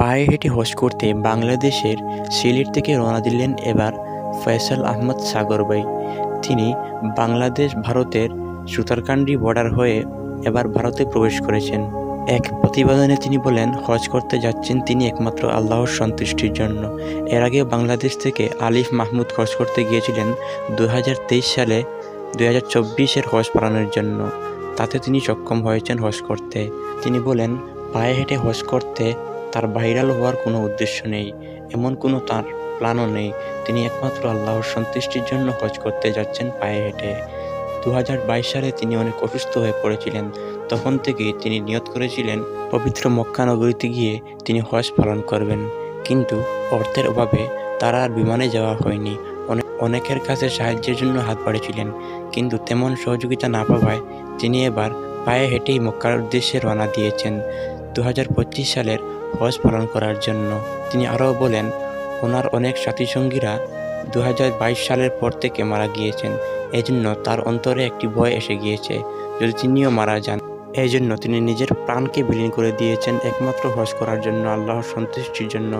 পায়ে হেঁটে হজ করতে বাংলাদেশের সিলেট থেকে রওনা দিলেন এবার ফয়সাল আহমদ সাগর ভাই। তিনি বাংলাদেশ ভারতের সুতারকান্ডি বর্ডার হয়ে এবার ভারতে প্রবেশ করেছেন। এক প্রতিবেদনে তিনি বলেন, হজ করতে যাচ্ছেন তিনি একমাত্র আল্লাহর সন্তুষ্টির জন্য। এর আগে বাংলাদেশ থেকে আলিফ মাহমুদ হজ করতে গিয়েছিলেন 2023 সালে 2024-এর হজ পালনের জন্য। তাতে তিনি সক্ষম হয়েছেন হজ করতে। তিনি বলেন, পায়ে হেঁটে হজ করতে তার ভাইরাল হওয়ার কোনো উদ্দেশ্য নেই, এমন কোনো তার প্ল্যানও নেই। তিনি একমাত্র আল্লাহর সন্তুষ্টির জন্য হজ করতে যাচ্ছেন পায়ে হেঁটে। 2022 সালে তিনি অনেক অসুস্থ হয়ে পড়েছিলেন। তখন থেকেই তিনি নিয়ত করেছিলেন পবিত্র মক্কা নগরীতে গিয়ে তিনি হজ পালন করবেন। কিন্তু অর্থের অভাবে তার আর বিমানে যাওয়া হয়নি। অনেকের কাছে সাহায্যের জন্য হাত বাড়িয়েছিলেন, কিন্তু তেমন সহযোগিতা না পাওয়ায় তিনি এবার পায়ে হেঁটেই মক্কার উদ্দেশ্যে রওনা দিয়েছেন 2025 সালের হজ পালন করার জন্য। তিনি আরও বলেন, ওনার অনেক সাথী সঙ্গীরা 2022 সালের পর থেকে মারা গিয়েছেন। এজন্য তার অন্তরে একটি ভয় এসে গিয়েছে, যদি তিনিও মারা যান। এই জন্য তিনি নিজের প্রাণকে বিলীন করে দিয়েছেন একমাত্র হজ করার জন্য, আল্লাহর সন্তুষ্টির জন্য।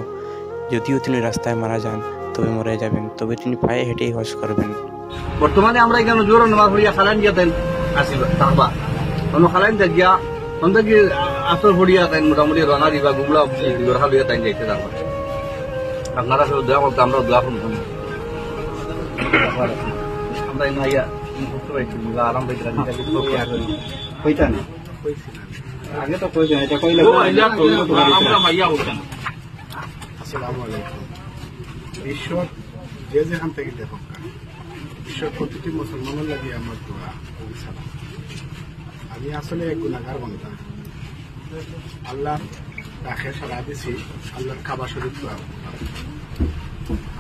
যদিও তিনি রাস্তায় মারা যান তবে মরে যাবেন, তবে তিনি পায়ে হেঁটেই হজ করবেন। বর্তমানে আমরা এখানে জোর নামাজ পড়িয়া খালাইন গিয়া আসিল তাহবা অন্য খালাইন গিয়া অন্তকে আসর পড়িয়া তাই মোটামুটি রানা দিবা গুগলা দরহা লইয়া তাই যাইতে যাবো। আপনারা সব দোয়া করতে আমরা দোয়া করবো। আমরা ইয়া আরাম হইতানি আগে তো কইছেন এটা কইলে আমরা মাইয়া হইতাম। আসসালামু আলাইকুম। ঈশ্বর যে যেখান থেকে দেখুক, ঈশ্বর প্রতিটি মুসলমানের লাগে আমার দোয়া। আমি আসলে এক গুনাহগার বান্দা, আল্লাহর ডাকে সাড়া দিছি, আল্লাহর কাবা শরীফ দোয়া,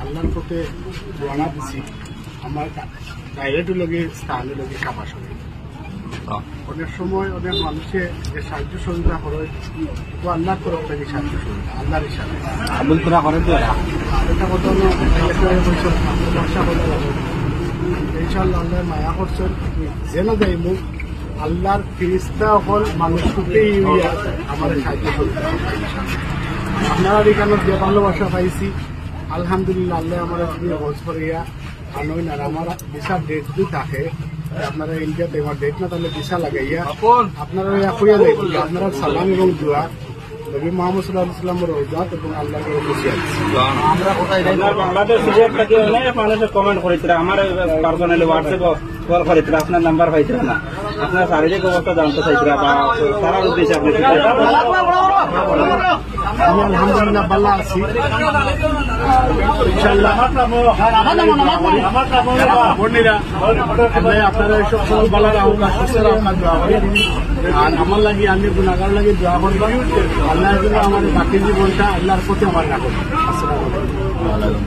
আল্লাহর পথে রওনা দিছি। আমার ডাইরেক্ট লগে স্থানে লগে কাবা শরীফ। অনেক সময় অনেক মানুষে যে সাহায্য সহযোগিতা করে তো আল্লাহর তরফ থেকে সাহায্য সহযোগিতা, আল্লাহর হিসাবে এটা কত ব্যবসা করতে হবে। ইনশাআল্লাহ আল্লাহ মায়া করছেন যেন যাই মুখ আল্লাহর ফিরিস্তা হল মানুষকেই আমার সাহায্য সহযোগিতা। আপনারা এখানে যে ভালোবাসা পাইছি আলহামদুলিল্লাহ, আল্লাহ আমার হজ করিয়া আনইন। আর আমার ভিসার ডেট যদি থাকে আপনারা ইন্ডিয়াতে আমার ডেট না তাহলে ভিসা লাগাইয়া আপনারা করিয়া দেখুন। আপনারা সালাম এবং দোয়া নবী মুহাম্মদ সাল্লাল্লাহু আলাইহি ওয়াসাল্লামের রওজাত এবং আল্লাহকে খুশি আছি। আমরা কোথায় বাংলাদেশ সিলেট থেকে অনেক মানুষে কমেন্ট করেছিল, আমার পার্সোনালি হোয়াটসঅ্যাপ কল করেছিল, আপনার নাম্বার পাইছিল না, আপনার শারীরিক অবস্থা জানতে চাইছিল বা তার উদ্দেশ্যে আপনি আমি আলহামদুলিল্লাহ ভালো আছি ইনশাআল্লাহ। আপনারা সকল ভালো রাখুন, সুস্থ রাখুন, দোয়া করি। আর আমার লাগে আমি গুনাহগার লাগে দোয়া করবো, আল্লাহর জন্য আমার বাকি জীবনটা আল্লাহর প্রতি আমার রাখুন। আসসালামু আলাইকুম।